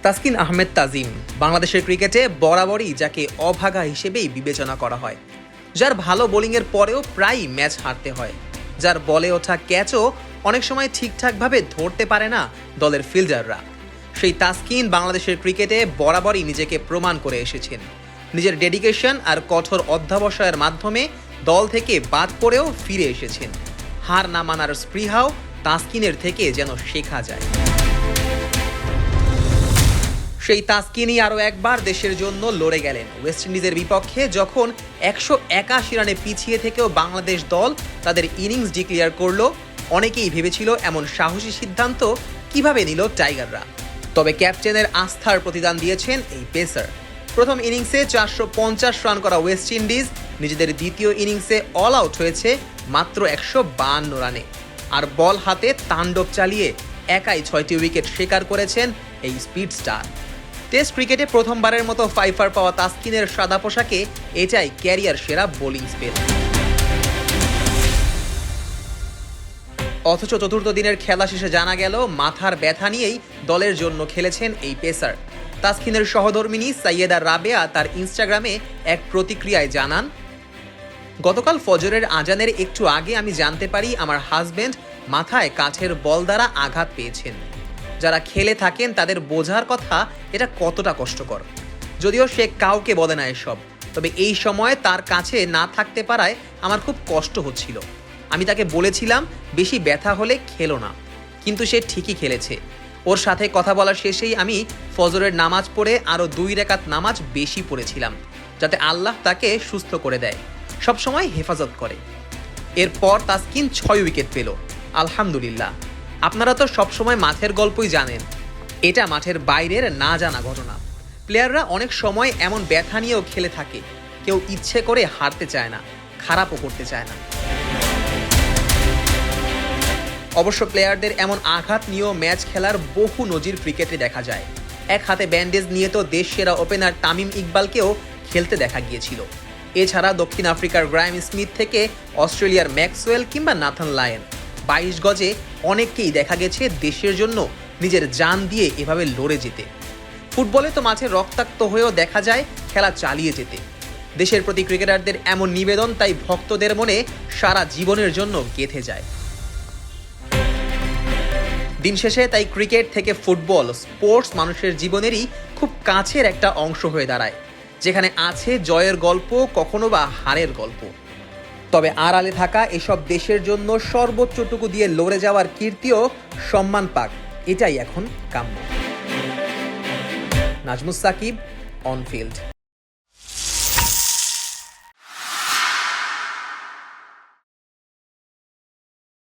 তাসকিন আহমেদ তাজিম বাংলাদেশের ক্রিকেটে বরাবরই যাকে অভাগা হিসেবেই বিবেচনা করা হয়, যার ভালো বোলিংয়ের পরেও প্রায়ই ম্যাচ হারতে হয়, যার বলে ওঠা ক্যাচও অনেক সময় ঠিকঠাকভাবে ধরতে পারে না দলের ফিল্ডাররা। সেই তাসকিন বাংলাদেশের ক্রিকেটে বরাবরই নিজেকে প্রমাণ করে এসেছেন। নিজের ডেডিকেশন আর কঠোর অধ্যবসায়ের মাধ্যমে দল থেকে বাদ পড়েও ফিরে এসেছেন। হার না মানার স্পৃহাও তাসকিনের থেকে যেন শেখা যায়। সেই তাসকিনই আরও একবার দেশের জন্য লড়ে গেলেন ওয়েস্ট ইন্ডিজের বিপক্ষে, যখন 181 রানে পিছিয়ে থেকেও বাংলাদেশ দল তাদের ইনিংস ডিক্লেয়ার করল। অনেকেই ভেবেছিল এমন সাহসী সিদ্ধান্ত কিভাবে নিল টাইগাররা, তবে ক্যাপ্টেনের আস্থার প্রতিদান দিয়েছেন এই পেসার। প্রথম ইনিংসে 450 রান করা ওয়েস্ট ইন্ডিজ নিজেদের দ্বিতীয় ইনিংসে অল আউট হয়েছে মাত্র 152 রানে, আর বল হাতে তাণ্ডব চালিয়ে একাই 6টি উইকেট শিকার করেছেন এই স্পিড স্টার। টেস্ট ক্রিকেটে প্রথমবারের মতো ফাইফার পাওয়া তাসকিনের সাদা পোশাকে এটাই ক্যারিয়ার সেরা বোলিং স্পেল। অথচ চতুর্থ দিনের খেলা শেষে জানা গেল মাথার ব্যথা নিয়েই দলের জন্য খেলেছেন এই পেসার। তাসকিনের সহধর্মিনী সাইয়েদা রাবেয়া তার ইনস্টাগ্রামে এক প্রতিক্রিয়ায় জানান, গতকাল ফজরের আজানের একটু আগে আমি জানতে পারি আমার হাজবেন্ড মাথায় কাঠের বল দ্বারা আঘাত পেয়েছেন। যারা খেলে থাকেন তাদের বোঝার কথা এটা কতটা কষ্টকর। যদিও সে কাউকে বলে না এসব, তবে এই সময়ে তার কাছে না থাকতে পারায় আমার খুব কষ্ট হচ্ছিল। আমি তাকে বলেছিলাম বেশি ব্যথা হলে খেলো না, কিন্তু সে ঠিকই খেলেছে। ওর সাথে কথা বলার শেষেই আমি ফজরের নামাজ পড়ে আরও 2 রাকাত নামাজ বেশি পড়েছিলাম, যাতে আল্লাহ তাকে সুস্থ করে দেয়, সবসময় হেফাজত করে। এরপর তাসকিন 6 উইকেট পেল, আলহামদুলিল্লাহ। আপনারা তো সবসময় মাঠের গল্পই জানেন, এটা মাঠের বাইরের না জানা ঘটনা। প্লেয়াররা অনেক সময় এমন ব্যথা নিয়েও খেলে থাকে, কেউ ইচ্ছে করে হারতে চায় না, খারাপও করতে চায় না। অবশ্য প্লেয়ারদের এমন আঘাত নিয়েও ম্যাচ খেলার বহু নজির ক্রিকেটে দেখা যায়। এক হাতে ব্যান্ডেজ নিয়ে তো দেশ সেরা ওপেনার তামিম ইকবালকেও খেলতে দেখা গিয়েছিল। এছাড়া দক্ষিণ আফ্রিকার গ্রাইম স্মিথ থেকে অস্ট্রেলিয়ার ম্যাক্সওয়েল কিংবা নাথান লায়ন, 22 গজে অনেককেই দেখা গেছে দেশের জন্য নিজের জান দিয়ে এভাবে লড়ে যেতে। ফুটবলে তো মাঝে রক্তাক্ত হয়েও দেখা যায় খেলা চালিয়ে যেতে। দেশের প্রতি ক্রিকেটারদের এমন নিবেদন তাই ভক্তদের মনে সারা জীবনের জন্য গেঁথে যায়। দিন শেষে তাই ক্রিকেট থেকে ফুটবল স্পোর্টস মানুষের জীবনেরই খুব কাছের একটা অংশ হয়ে দাঁড়ায়, যেখানে আছে জয়ের গল্প, কখনো বা হারের গল্প। তবে আড়ালে থাকা এসব দেশের জন্য সর্বোচ্চটুকু দিয়ে লড়ে যাওয়ার কীর্তিও সম্মান পাক, এটাই এখন কাম্য। Nazmus Sakib, on field.